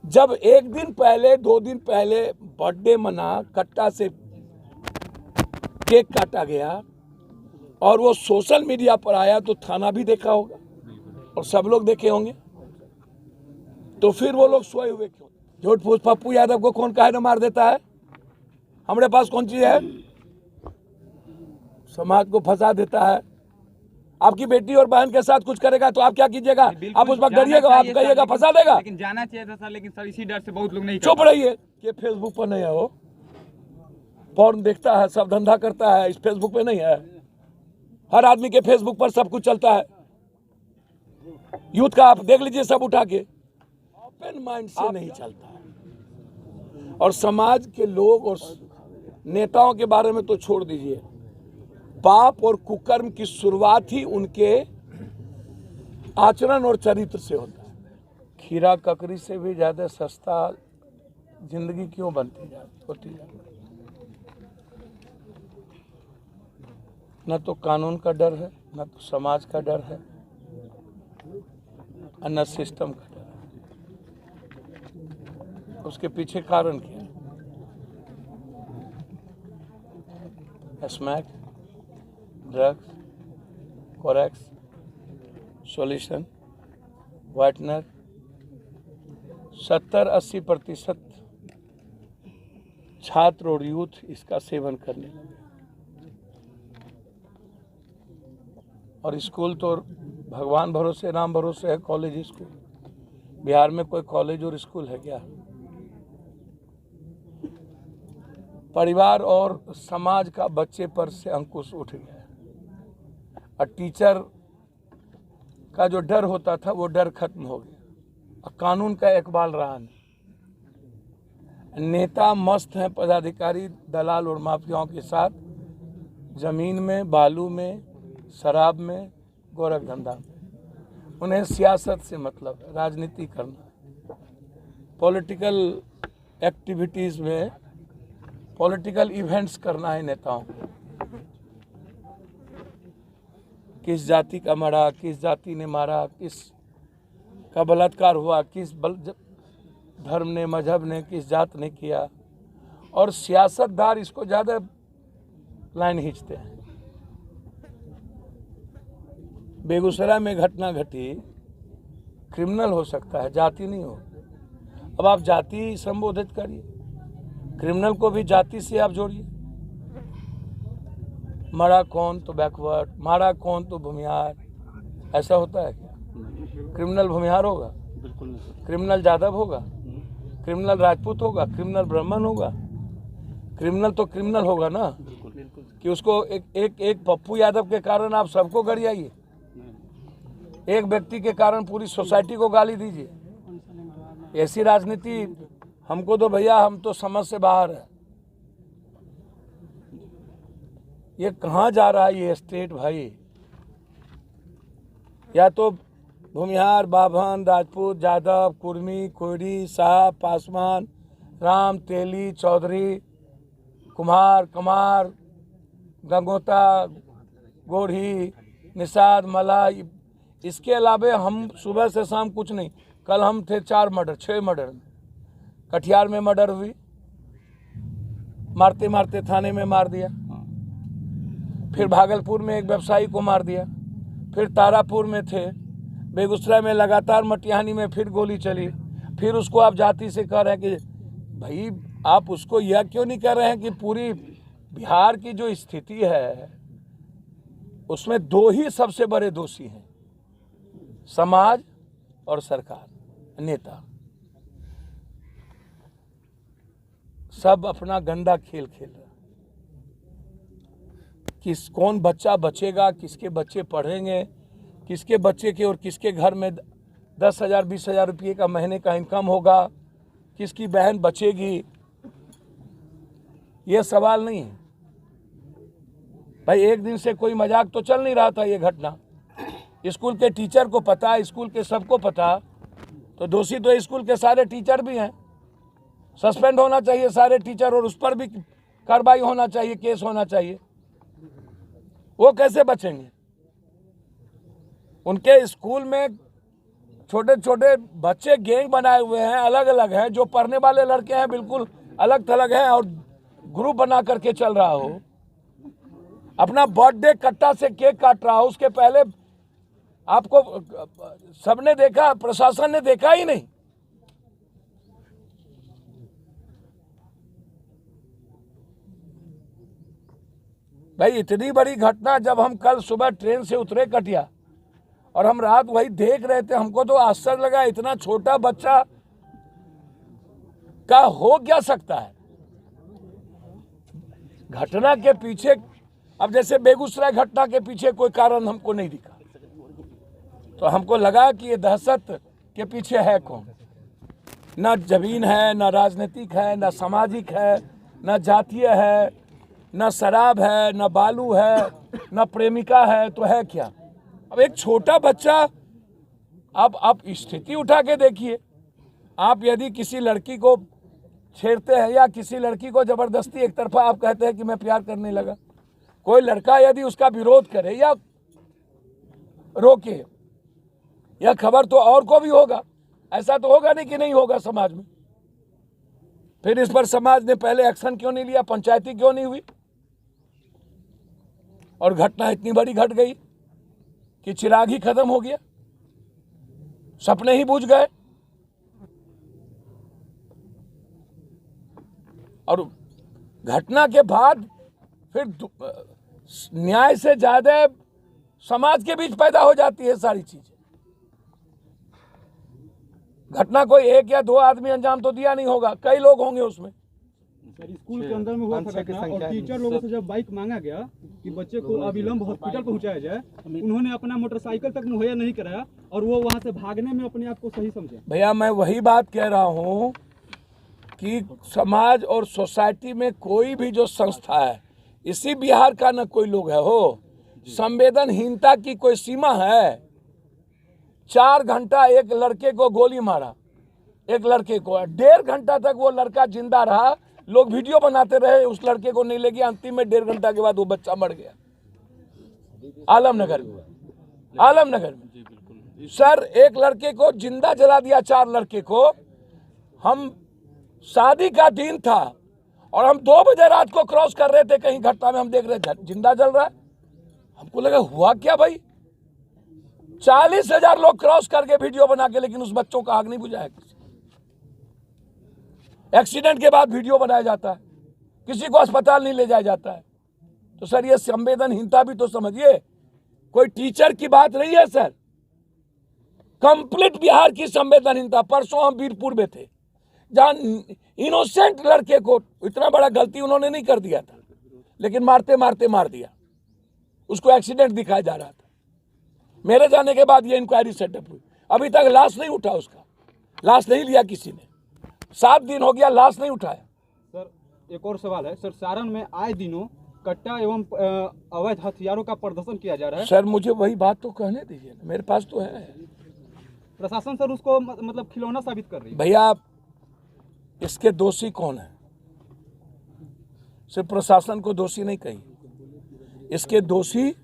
जब एक दिन पहले 2 दिन पहले बर्थडे मना कट्टा से केक काटा गया और वो सोशल मीडिया पर आया तो थाना भी देखा होगा और सब लोग देखे होंगे, तो फिर वो लोग सोए हुए क्यों? झूठ फूस पप्पू यादव को कौन काहे न मार देता है? हमारे पास कौन चीज है? समाज को फंसा देता है। आपकी बेटी और बहन के साथ कुछ करेगा तो आप क्या कीजिएगा? आप उस वक्त डरिएगा, आप कहिएगा फंसा देगा। लेकिन जाना चाहिए था सर, लेकिन सर इसी डर से बहुत लोग नहीं। चुप रहिए। ये फेसबुक पर नहीं है, वो पॉर्न देखता है, सब धंधा करता है, इस फेसबुक पे नहीं है। हर आदमी के फेसबुक पर सब कुछ चलता है। यूथ का आप देख लीजिए, सब उठा के ओपन माइंड से नहीं चलता है। और समाज के लोग और नेताओं के बारे में तो छोड़ दीजिए, पाप और कुकर्म की शुरुआत ही उनके आचरण और चरित्र से होता है। खीरा ककड़ी से भी ज्यादा सस्ता जिंदगी क्यों होती जाती? न तो कानून का डर है, न तो समाज का डर है, और न सिस्टम का डर है। उसके पीछे कारण क्या है? Smack, drugs, Corex, solution, whitener, 70-80% छात्र और यूथ इसका सेवन करने लगे। और स्कूल तो भगवान भरोसे, राम भरोसे है, कॉलेज स्कूल। बिहार में कोई कॉलेज और स्कूल है क्या? परिवार और समाज का बच्चे पर से अंकुश उठ गया और टीचर का जो डर होता था वो डर खत्म हो गया और कानून का इकबाल रहा नहीं। नेता मस्त हैं, पदाधिकारी दलाल और माफियाओं के साथ जमीन में, बालू में, शराब में, गोरख धंधा में। उन्हें सियासत से मतलब है, राजनीति करना, पॉलिटिकल एक्टिविटीज में पॉलिटिकल इवेंट्स करना है नेताओं को। किस जाति का मरा, किस जाति ने मारा, किस का बलात्कार हुआ, किस धर्म ने, मजहब ने, किस जात ने किया, और सियासतदार इसको ज्यादा लाइन खींचते हैं। बेगूसराय में घटना घटी, क्रिमिनल हो सकता है, जाति नहीं हो। अब आप जाति संबोधित करिए, क्रिमिनल को भी जाति से आप जोड़िए। मरा कौन तो बैकवर्ड, मारा कौन तो भूमिहार, ऐसा होता है क्या? क्रिमिनल भूमिहार होगा? बिल्कुल नहीं। क्रिमिनल यादव होगा? क्रिमिनल राजपूत होगा? क्रिमिनल ब्राह्मण होगा? क्रिमिनल तो क्रिमिनल होगा ना। कि उसको एक पप्पू यादव के कारण आप सबको गरियाइए, एक व्यक्ति के कारण पूरी सोसाइटी को गाली दीजिए। ऐसी राजनीति हमको तो भैया, हम तो समझ से बाहर है। ये कहाँ जा रहा है ये स्टेट भाई? या तो भूमिहार, बाभन, राजपूत, यादव, कुर्मी, कोयरी, शाह, पासवान, राम, तेली, चौधरी, कुम्हार, कमार, गंगोता, गोढ़ी, निषाद, मला, इसके अलावा हम सुबह से शाम कुछ नहीं। कल हम थे 4 मर्डर, 6 मर्डर। कटिहार में मर्डर हुई, मारते मारते थाने में मार दिया। फिर भागलपुर में एक व्यवसायी को मार दिया। फिर तारापुर में थे, बेगूसराय में लगातार, मटिहानी में फिर गोली चली। फिर उसको आप जाति से कह रहे हैं कि भाई, आप उसको यह क्यों नहीं कह रहे हैं कि पूरी बिहार की जो स्थिति है उसमें 2 ही सबसे बड़े दोषी हैं, समाज और सरकार, नेता। सब अपना गंदा खेल खेल रहा। कौन बच्चा बचेगा, किसके बच्चे पढ़ेंगे, किसके बच्चे के और किसके घर में 10,000 20,000 रुपये का महीने का इनकम होगा, किसकी बहन बचेगी, ये सवाल नहीं है भाई। एक दिन से कोई मजाक तो चल नहीं रहा था। ये घटना स्कूल के टीचर को पता, स्कूल के सबको पता, तो दोषी तो स्कूल के सारे टीचर भी हैं। सस्पेंड होना चाहिए सारे टीचर और उस पर भी कार्रवाई होना चाहिए, केस होना चाहिए। वो कैसे बचेंगे? उनके स्कूल में छोटे छोटे बच्चे गैंग बनाए हुए हैं, अलग अलग हैं, जो पढ़ने वाले लड़के हैं बिल्कुल अलग थलग हैं, और ग्रुप बना करके चल रहा हो, अपना बर्थडे कट्टा से केक काट रहा हो, उसके पहले आपको सबने देखा, प्रशासन ने देखा ही नहीं। भाई इतनी बड़ी घटना, जब हम कल सुबह ट्रेन से उतरे कटिया और हम रात वही देख रहे थे, हमको तो आश्चर्य लगा, इतना छोटा बच्चा का हो क्या सकता है। घटना के पीछे, अब जैसे बेगूसराय घटना के पीछे कोई कारण हमको नहीं दिखा, तो हमको लगा कि ये दहशत के पीछे है कौन। ना जमीन है, ना राजनीतिक है, ना सामाजिक है, ना जातीय है, ना शराब है, ना बालू है, ना प्रेमिका है, तो है क्या। अब एक छोटा बच्चा, आप स्थिति उठा के देखिए, आप यदि किसी लड़की को छेड़ते हैं या किसी लड़की को जबरदस्ती एक तरफा आप कहते हैं कि मैं प्यार करने लगा, कोई लड़का यदि उसका विरोध करे या रोके, यह खबर तो और को भी होगा, ऐसा तो होगा नहीं कि नहीं होगा समाज में। फिर इस पर समाज ने पहले एक्शन क्यों नहीं लिया, पंचायती क्यों नहीं हुई, और घटना इतनी बड़ी घट गई कि चिराग ही खत्म हो गया, सपने ही बुझ गए। और घटना के बाद फिर न्याय से ज्यादा समाज के बीच पैदा हो जाती है सारी चीजें। घटना कोई एक या दो आदमी अंजाम तो दिया नहीं होगा, कई लोग होंगे उसमें। सर स्कूल के अंदर में हुआ था घटना, और टीचर लोगों से जब बाइक मांगा गया कि बच्चे को अविलंब हॉस्पिटल पहुंचाया जाए, उन्होंने अपना मोटरसाइकिल तक मुहैया नहीं कराया और वो वहां से भागने में अपने आप को सही समझे। भैया मैं वही बात कह रहा हूं कि समाज और सोसाइटी में कोई भी जो संस्था है, इसी बिहार का न कोई लोग है हो, संवेदनहीनता की कोई सीमा है। 4 घंटा एक लड़के को गोली मारा, एक लड़के को 1.5 घंटा तक वो लड़का जिंदा रहा, लोग वीडियो बनाते रहे, उस लड़के को नहीं ले गया, अंतिम में 1.5 घंटा के बाद वो बच्चा मर गया आलमनगर में। सर एक लड़के को जिंदा जला दिया, 4 लड़के को। हम शादी का दिन था और हम 2 बजे रात को क्रॉस कर रहे थे कहीं घटना में, हम देख रहे जिंदा जल रहा है, हमको लगा हुआ क्या भाई। 40,000 लोग क्रॉस करके वीडियो बना के, लेकिन उस बच्चों का आग नहीं बुझाया किसी। एक्सीडेंट के बाद वीडियो बनाया जाता है, किसी को अस्पताल नहीं ले जाया जाता है। तो सर ये संवेदनहीनता भी तो समझिए, कोई टीचर की बात नहीं है सर, कंप्लीट बिहार की संवेदनहीनता। परसों हम वीरपुर में थे, जहां इनोसेंट लड़के को, इतना बड़ा गलती उन्होंने नहीं कर दिया था, लेकिन मारते मारते मार दिया, उसको एक्सीडेंट दिखाया जा रहा था। मेरे जाने के बाद ये इंक्वायरी सेटअप हुई, अभी तक लाश नहीं उठा, उसका लाश नहीं लिया किसी ने, 7 दिन हो गया लाश नहीं उठाया। सर एक और सवाल है सर, सारण में आए दिनों कट्टा एवं अवैध हथियारों का प्रदर्शन किया जा रहा है। सर मुझे वही बात तो कहने दीजिए, मेरे पास तो है। प्रशासन सर उसको मतलब खिलौना साबित कर रही है। भैया इसके दोषी कौन है, सिर्फ प्रशासन को दोषी नहीं कही, इसके दोषी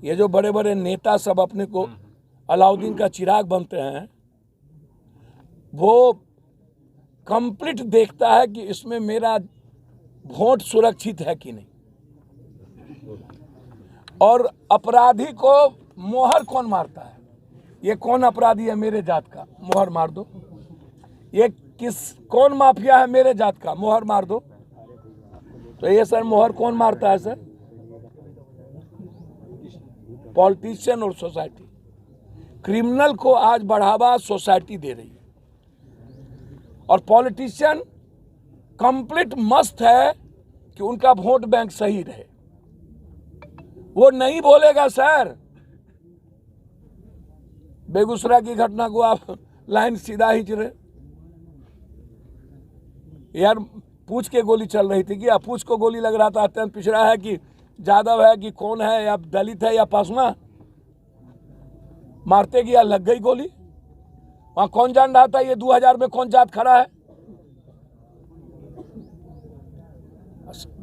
ये जो बड़े बड़े नेता सब अपने को अलाउद्दीन का चिराग बनते हैं, वो कंप्लीट देखता है कि इसमें मेरा वोट सुरक्षित है कि नहीं, और अपराधी को मोहर कौन मारता है, ये कौन अपराधी है मेरे जात का, मोहर मार दो। ये कौन माफिया है मेरे जात का, मोहर मार दो। तो ये सर मोहर कौन मारता है सर, पॉलिटिशियन और सोसाइटी। क्रिमिनल को आज बढ़ावा सोसाइटी दे रही है, और पॉलिटिशियन कंप्लीट मस्त है कि उनका वोट बैंक सही रहे। वो नहीं बोलेगा सर, बेगूसराय की घटना को आप लाइन सीधा ही चले यार, पूछ के गोली चल रही थी कि या पूछ को गोली लग रहा था, अत्यंत पिछड़ा है कि जादव है कि कौन है, या दलित है या पासवान, मारते गया लग गई गोली। वहां कौन जान रहा था ये 2000 में कौन जात खड़ा है।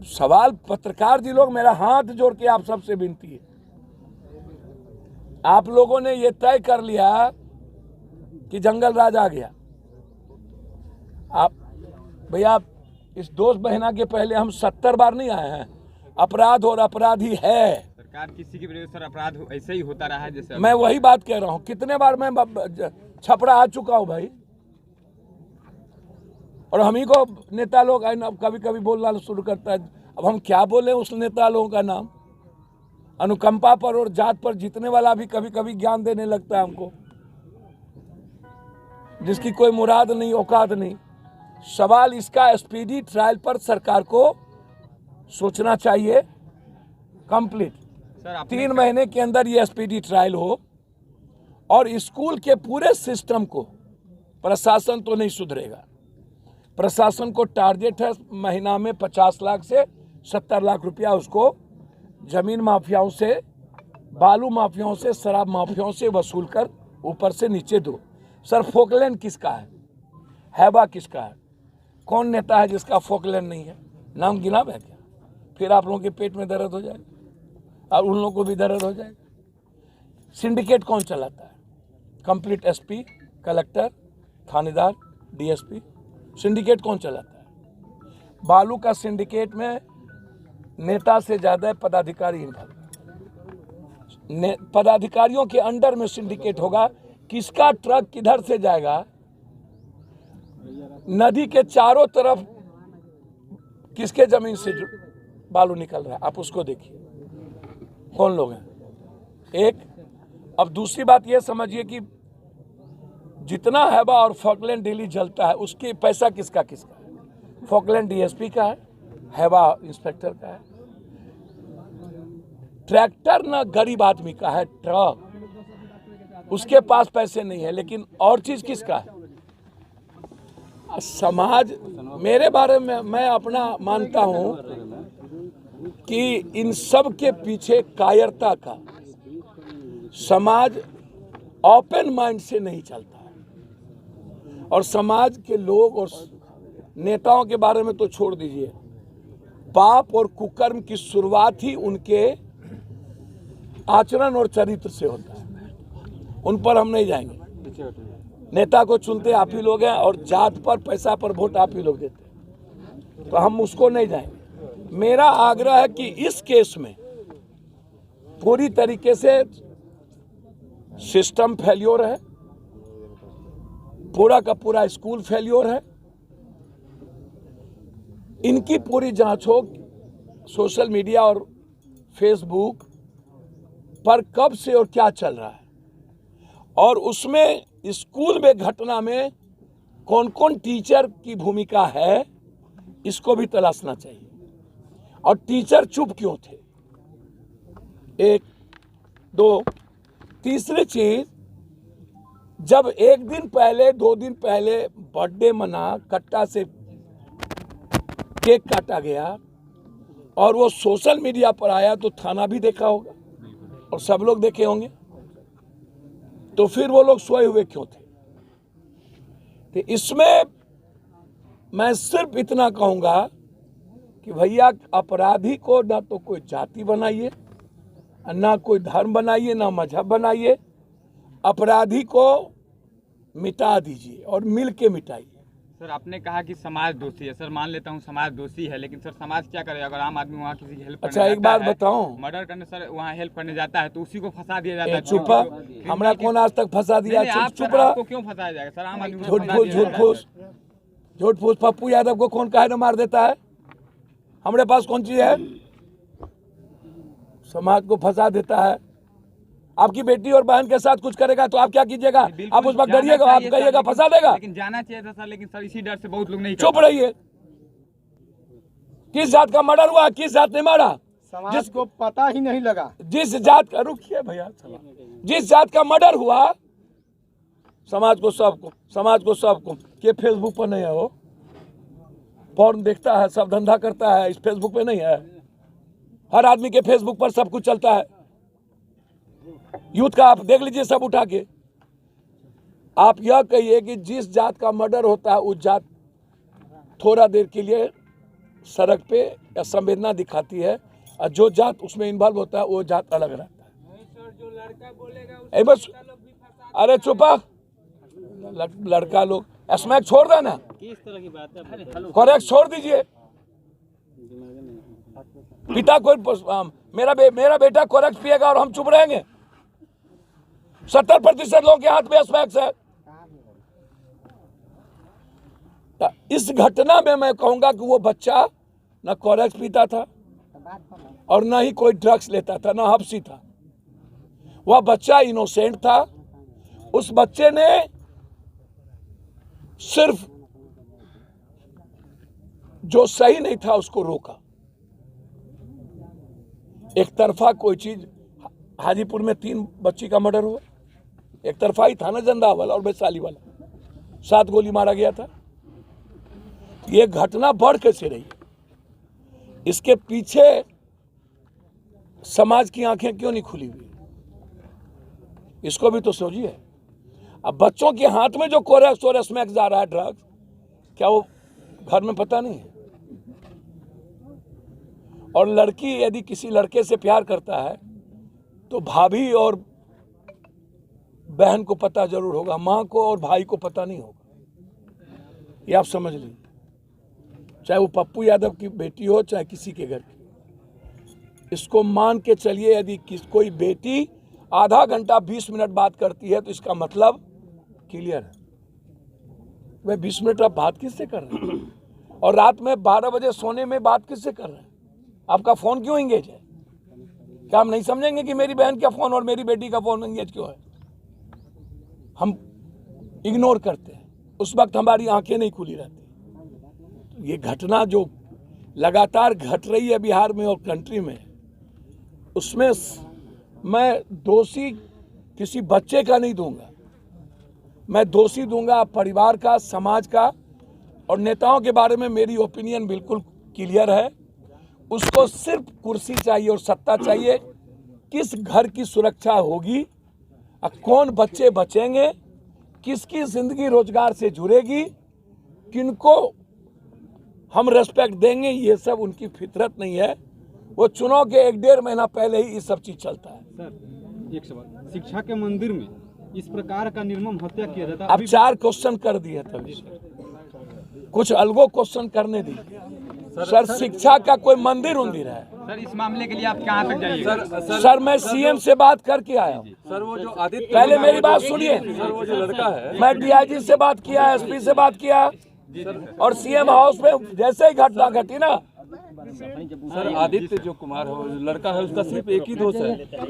सवाल पत्रकार जी लोग, मेरा हाथ जोड़ के आप सबसे विनती है, आप लोगों ने ये तय कर लिया कि जंगल राज आ गया। आप भैया इस दोस्त महीना के पहले हम 70 बार नहीं आए हैं। अपराध और अपराधी है। सरकार किसी की वजह से सर अपराध ऐसे ही होता रहा है जैसे मैं वही बात कह रहा हूं, कितने बार मैं छपरा आ चुका हूं भाई, और हम ही को नेता लोग कभी कभी बोलना शुरू करता है। अब हम क्या बोले उस नेता लोगों का नाम? अनुकंपा पर और जात पर जीतने वाला भी कभी कभी ज्ञान देने लगता है हमको, जिसकी कोई मुराद नहीं, औकात नहीं। सवाल इसका स्पीडी ट्रायल पर सरकार को सोचना चाहिए। कंप्लीट सर 3 महीने के अंदर ये स्पीडी ट्रायल हो, और स्कूल के पूरे सिस्टम को, प्रशासन तो नहीं सुधरेगा। प्रशासन को टारगेट है महीना में 50 लाख से 70 लाख रुपया उसको जमीन माफियाओं से, बालू माफियाओं से, शराब माफियाओं से वसूल कर ऊपर से नीचे दो। सर फोकलैंड किसका है? हैबा किसका है? कौन नेता है जिसका फोकलैंड नहीं है? नाम गिना है क्या? फिर आप लोगों के पेट में दर्द हो जाएगा और उन लोगों को भी दर्द हो जाएगा। सिंडिकेट कौन चलाता है? कंप्लीट एसपी, कलेक्टर, थानेदार, डीएसपी। सिंडिकेट कौन चलाता है? बालू का सिंडिकेट में नेता से ज्यादा पदाधिकारी इन्वॉल्व। पदाधिकारियों के अंडर में सिंडिकेट होगा। किसका ट्रक किधर से जाएगा? नदी के चारों तरफ किसके जमीन से बालू निकल रहा है, आप उसको देखिए। कौन लोग हैं? एक। अब दूसरी बात यह समझिए कि जितना हैबा और फॉकलैंड डेली जलता है, उसके पैसा किसका किसका है? फॉकलैंड डीएसपी का है, हैबा इंस्पेक्टर का है। ट्रैक्टर ना गरीब आदमी का है, ट्रक, उसके पास पैसे नहीं है। लेकिन और चीज किसका है? समाज। मेरे बारे में मैं अपना मानता हूं कि इन सब के पीछे कायरता का, समाज ओपन माइंड से नहीं चलता है। और समाज के लोग और नेताओं के बारे में तो छोड़ दीजिए, पाप और कुकर्म की शुरुआत ही उनके आचरण और चरित्र से होता है। उन पर हम नहीं जाएंगे। नेता को चुनते आप ही लोग हैं, और जात पर, पैसा पर वोट आप ही लोग देते हैं, तो हम उसको नहीं जाएंगे। मेरा आग्रह है कि इस केस में पूरी तरीके से सिस्टम फेल्योर है, पूरा का पूरा स्कूल फेल्योर है। इनकी पूरी जांच हो। सोशल मीडिया और फेसबुक पर कब से और क्या चल रहा है, और उसमें स्कूल में घटना में कौन कौन टीचर की भूमिका है, इसको भी तलाशना चाहिए। और टीचर चुप क्यों थे? एक। दो, तीसरी चीज, जब 1 दिन पहले 2 दिन पहले बर्थडे मना, कट्टा से केक काटा गया और वो सोशल मीडिया पर आया, तो थाना भी देखा होगा और सब लोग देखे होंगे। तो फिर वो लोग सोए हुए क्यों थे? तो इसमें मैं सिर्फ इतना कहूंगा कि भैया, अपराधी को ना तो कोई जाति बनाइए, ना कोई धर्म बनाइए, ना मजहब बनाइए। अपराधी को मिटा दीजिए और मिल के मिटाइए। सर आपने कहा कि समाज दोषी है। सर मान लेता हूँ समाज दोषी है, लेकिन सर समाज क्या करे? अगर आम आदमी वहाँ किसी की हेल्प अच्छा, एक बात बताऊं, मर्डर करने सर वहाँ हेल्प करने जाता है तो उसी को फंसा दिया जाता है। चुप, हमरा कौन आज तक फंसा दिया? चुप रहा। आपको क्यों फंसाया जाएगा सर? आम आदमी को झूठ फूस पप्पू यादव को कौन काहे न मार देता है? हमारे पास कौन चीज है? समाज को फंसा देता है। आपकी बेटी और बहन के साथ कुछ करेगा तो आप क्या कीजिएगा? आप उस वक्त डरिएगा, आप कहिएगा फंसा देगा। लेकिन जाना चाहिए था सर, लेकिन सर इसी डर से बहुत लोग नहीं। चुप रहिए। किस जात का मर्डर हुआ, किस जात ने मारा, जिसको पता ही नहीं लगा। जिस जात का, रुकिए भैया, जिस जात का मर्डर हुआ, समाज को सबको के फेसबुक पर नहीं है, वो पॉर्न देखता है, सब धंधा करता है, इस फेसबुक पे नहीं है। हर आदमी के फेसबुक पर सब कुछ चलता है। यूथ का आप देख लीजिए, सब उठा के। आप यह कहिए कि जिस जात का मर्डर होता है, उस जात थोड़ा देर के लिए सड़क पे या संवेदना दिखाती है, और जो जात उसमें इन्वॉल्व होता है वो जात अलग रहता है। बस, अरे चुपा, लड़का लोग स्मैक छोड़ देना, किस तरह की बात है? कॉरेक्ट छोड़ दीजिए। पिता को मेरा बेटा कॉरेक्ट पिएगा और हम चुप रहेंगे? 70% लोगों के हाथ में स्मैक्स है। तो इस घटना में मैं कहूंगा कि वो बच्चा न कॉरेक्ट पीता था और न ही कोई ड्रग्स लेता था, न हफ्सी था। वह बच्चा इनोसेंट था। उस बच्चे ने सिर्फ जो सही नहीं था उसको रोका। एक तरफा कोई चीज, हाजीपुर में 3 बच्ची का मर्डर हुआ, एक तरफा ही था ना, जंदा वाला और वैशाली वाला, 7 गोली मारा गया था। ये घटना बढ़ कैसे रही? इसके पीछे समाज की आंखें क्यों नहीं खुली हुई? इसको भी तो सोचिए। अब बच्चों के हाथ में जो कोरेक्स और स्मैक्स जा रहा है ड्रग्स, क्या वो घर में पता नहीं है? और लड़की यदि किसी लड़के से प्यार करता है तो भाभी और बहन को पता जरूर होगा, माँ को और भाई को पता नहीं होगा। ये आप समझ लीजिए, चाहे वो पप्पू यादव की बेटी हो चाहे किसी के घर की। इसको मान के चलिए, यदि कोई बेटी आधा घंटा 20 मिनट बात करती है तो इसका मतलब क्लियर है। वह 20 मिनट आप बात किससे कर रहे हैं? और रात में 12 बजे सोने में बात किससे कर रहे हैं? आपका फोन क्यों एंगेज है? क्या हम नहीं समझेंगे कि मेरी बहन का फोन और मेरी बेटी का फोन एंगेज क्यों है? हम इग्नोर करते हैं। उस वक्त हमारी आंखें नहीं खुली रहती। ये घटना जो लगातार घट रही है बिहार में और कंट्री में, उसमें मैं दोषी किसी बच्चे का नहीं दूंगा, मैं दोषी दूंगा परिवार का, समाज का। और नेताओं के बारे में मेरी ओपिनियन बिल्कुल क्लियर है। उसको सिर्फ कुर्सी चाहिए और सत्ता चाहिए। किस घर की सुरक्षा होगी, कौन बच्चे बचेंगे, किसकी जिंदगी रोजगार से जुड़ेगी, किनको हम रेस्पेक्ट देंगे, ये सब उनकी फितरत नहीं है। वो चुनाव के 1-1.5 महीना पहले ही ये सब चीज चलता है। सर एक सवाल, शिक्षा के मंदिर में इस प्रकार का निर्मम हत्या किया जाता है। अब 4 क्वेश्चन कर दिए तभी कुछ अलगो क्वेश्चन करने दीजिए। सर शिक्षा का कोई मंदिर उंदिर है? सर इस मामले के लिए आप कहाँ तक जाइएगा? सर मैं सीएम से बात करके आया हूँ। सर वो जो आदित्य, पहले मेरी बात सुनिए। सर वो जो लड़का है, मैं डीआईजी से बात किया, एसपी से बात किया और सीएम हाउस में जैसे ही घटना घटी ना, सर आदित्य जो कुमार है, लड़का है, उसका सिर्फ एक ही दोष है।